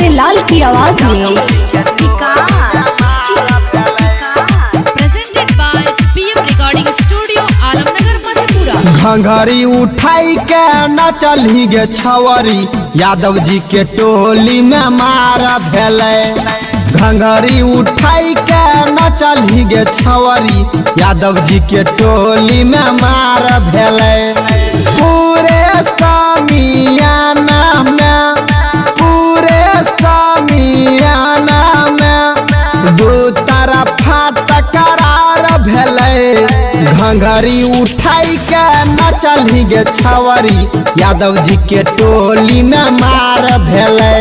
प्यारे लाल की आवाज में। Presented by PM recording studio Alamnagar Madhepura. घंघरी उठाई के न चली गे छवरी, यादव जी के टोली में मार भेले। घंघरी उठाई के न चली गे छवरी, यादव जी के टोली में मार भेले। पूरे समियाना में, पूरे समियाना में दू तरफा टकरार भेले। घंघरी उठाई के न चली गे छवरी, यादव जी के टोली में मार भेले।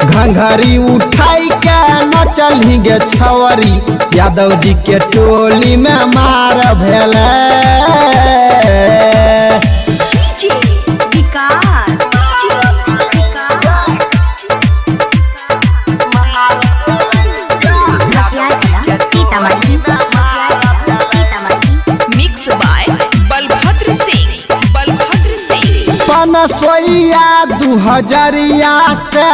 घंघरी उठाई के न चली गे छवरी, यादव जी के टोली में मार भेले। Mix by Balbhadra Singh. पनसोइया 2000 से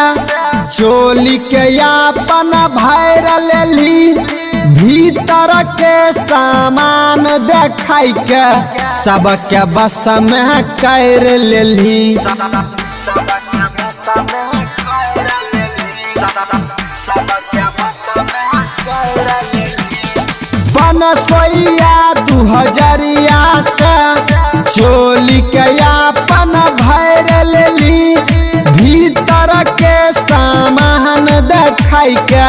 चोली के अपन भैर लेली, भीतर के सामान देखाई के सबके बस में कर लेली। पनसोइया 2000 से चोली के अपन भैर लेली, भीतर के सामान देखाई के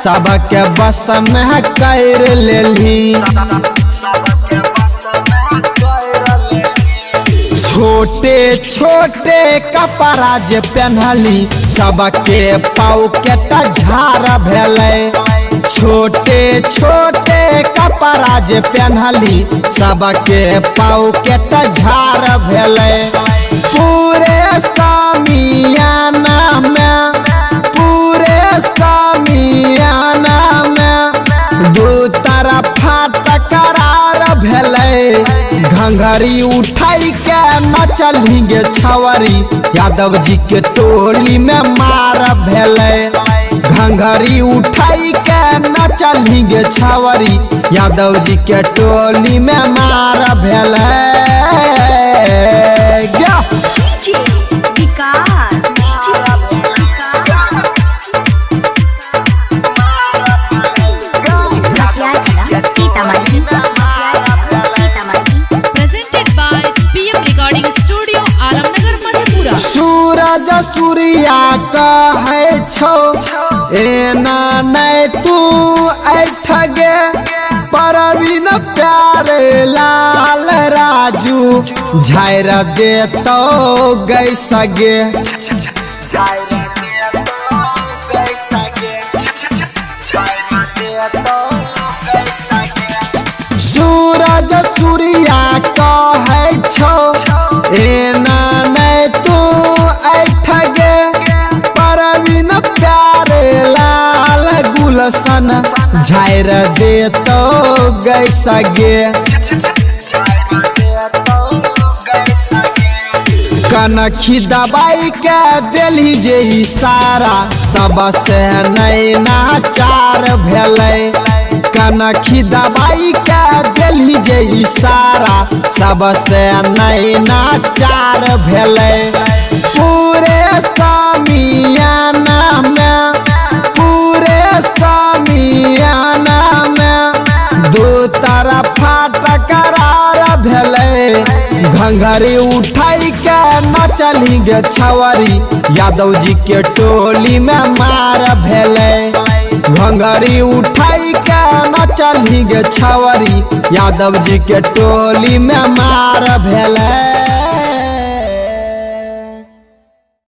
सबके बस में कर लेली। छोटे छोटे कपड़ा जे पहनली, सबके पॉकेट झार भेले। छोटे छोटे कपड़ा जे पहनली, सबके पॉकेट झार भेले। पूरे समियाना में, पूरे समियाना में दू तरफा टकरार भेले। घंघरी उठाई के न चली गे छवरी, यादव जी के टोली में मार भेले। घंघरी उठाई के न चली गे छवरी, यादव जी के टोली में मार भेले। Presented by PM recording studio Alamnagar Madhepura. Suraj Surya कहे छो, एना नहीं तू ऐठगे। परवीन प्यारे लाल राजू झायर दे तो गई सगे। सूरज सूर्या कहे छो, एना नहीं तू ऐठगे। परवीन प्यारे लाल गुलशन झायर दे तो गई सगे। कनखी दबाई के दिली जे इशारा, सबसे नैना चार भेले। कनखी दबाई के दिली जे इशारा, सबसे नैना चार भेले। पूरे समियाना में, पूरे समियाना में दू तरफा टकरार भेले। घंघरी उठाई के न चली गे छवरी, यादव जी के टोली में मार भेले। घंघरी उठाई के न चली गे छवरी, यादव जी के टोली में मार भेले।